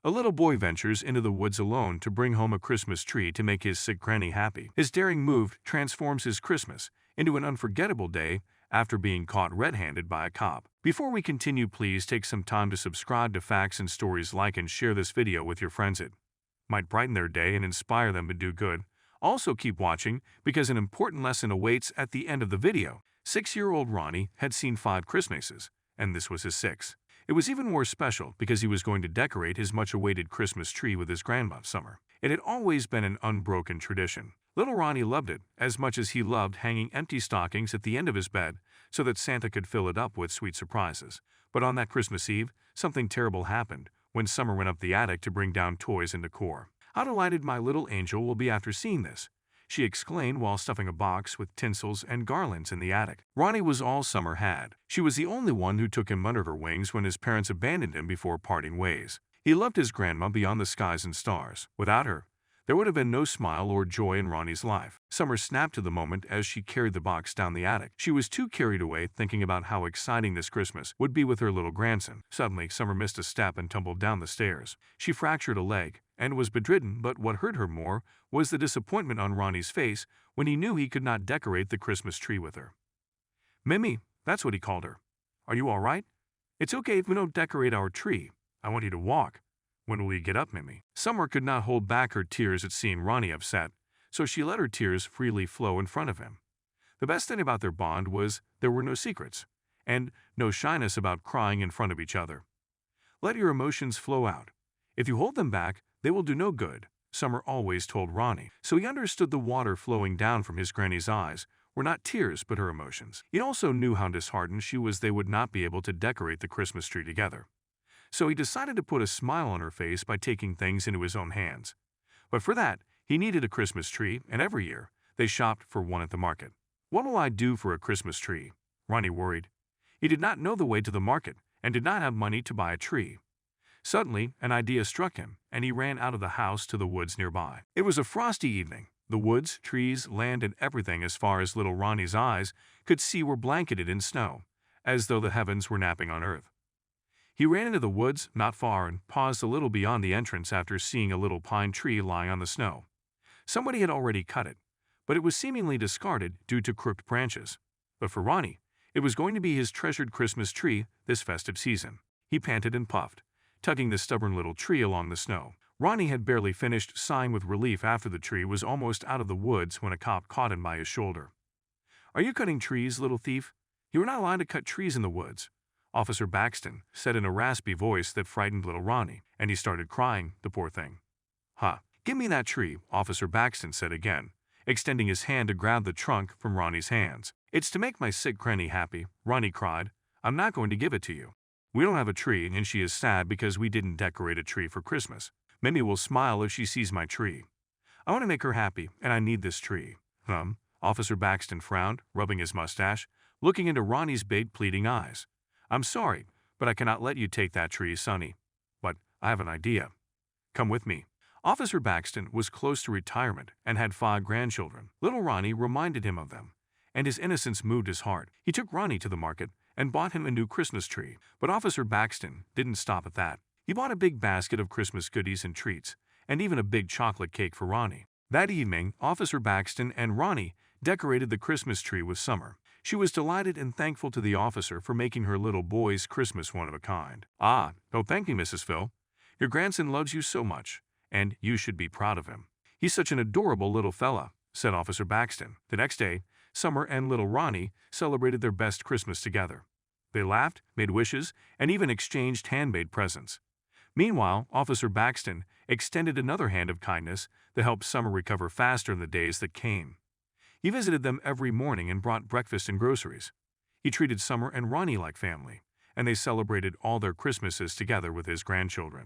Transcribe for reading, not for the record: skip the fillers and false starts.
A little boy ventures into the woods alone to bring home a Christmas tree to make his sick granny happy. His daring move transforms his Christmas into an unforgettable day after being caught red-handed by a cop. Before we continue, please take some time to subscribe to Facts and Stories, like and share this video with your friends. It might brighten their day and inspire them to do good. Also keep watching because an important lesson awaits at the end of the video. 6-year-old Ronnie had seen 5 Christmases, and this was his 6th. It was even more special because he was going to decorate his much-awaited Christmas tree with his grandma Summer. It had always been an unbroken tradition. Little Ronnie loved it as much as he loved hanging empty stockings at the end of his bed so that Santa could fill it up with sweet surprises. But on that Christmas Eve, something terrible happened when Summer went up the attic to bring down toys and decor. "How delighted my little angel will be after seeing this," she exclaimed while stuffing a box with tinsels and garlands in the attic. Ronnie was all Summer had. She was the only one who took him under her wings when his parents abandoned him before parting ways. He loved his grandma beyond the skies and stars. Without her, there would have been no smile or joy in Ronnie's life. Summer snapped to the moment as she carried the box down the attic. She was too carried away thinking about how exciting this Christmas would be with her little grandson. Suddenly, Summer missed a step and tumbled down the stairs. She fractured a leg and was bedridden, but what hurt her more was the disappointment on Ronnie's face when he knew he could not decorate the Christmas tree with her. "Mimi," that's what he called her. "Are you all right? It's okay if we don't decorate our tree. I want you to walk. When will you get up, Mimi?" Summer could not hold back her tears at seeing Ronnie upset, so she let her tears freely flow in front of him. The best thing about their bond was there were no secrets, and no shyness about crying in front of each other. "Let your emotions flow out. If you hold them back, they will do no good," Summer always told Ronnie, so he understood the water flowing down from his granny's eyes were not tears but her emotions. He also knew how disheartened she was they would not be able to decorate the Christmas tree together. So he decided to put a smile on her face by taking things into his own hands. But for that, he needed a Christmas tree, and every year, they shopped for one at the market. "What will I do for a Christmas tree?" Ronnie worried. He did not know the way to the market and did not have money to buy a tree. Suddenly, an idea struck him, and he ran out of the house to the woods nearby. It was a frosty evening. The woods, trees, land, and everything as far as little Ronnie's eyes could see were blanketed in snow, as though the heavens were napping on earth. He ran into the woods not far and paused a little beyond the entrance after seeing a little pine tree lying on the snow. Somebody had already cut it, but it was seemingly discarded due to crooked branches. But for Ronnie, it was going to be his treasured Christmas tree this festive season. He panted and puffed, tugging the stubborn little tree along the snow. Ronnie had barely finished sighing with relief after the tree was almost out of the woods when a cop caught him by his shoulder. "Are you cutting trees, little thief? You are not allowed to cut trees in the woods," Officer Baxton said in a raspy voice that frightened little Ronnie, and he started crying, the poor thing. "Huh, give me that tree," Officer Baxton said again, extending his hand to grab the trunk from Ronnie's hands. "It's to make my sick granny happy," Ronnie cried. "I'm not going to give it to you. We don't have a tree, and she is sad because we didn't decorate a tree for Christmas. Mimi will smile if she sees my tree. I want to make her happy, and I need this tree." Officer Baxton frowned, rubbing his mustache, looking into Ronnie's big, pleading eyes. "I'm sorry, but I cannot let you take that tree, Sonny. But I have an idea. Come with me." Officer Baxton was close to retirement and had 5 grandchildren. Little Ronnie reminded him of them, and his innocence moved his heart. He took Ronnie to the market and bought him a new Christmas tree. But Officer Baxton didn't stop at that. He bought a big basket of Christmas goodies and treats, and even a big chocolate cake for Ronnie. That evening, Officer Baxton and Ronnie decorated the Christmas tree with Summer. She was delighted and thankful to the officer for making her little boy's Christmas one of a kind. Don't thank me, Mrs. Phil. Your grandson loves you so much, and you should be proud of him. He's such an adorable little fella," said Officer Baxton. The next day, Summer and little Ronnie celebrated their best Christmas together. They laughed, made wishes, and even exchanged handmade presents. Meanwhile, Officer Baxton extended another hand of kindness that helped Summer recover faster in the days that came. He visited them every morning and brought breakfast and groceries. He treated Summer and Ronnie like family, and they celebrated all their Christmases together with his grandchildren.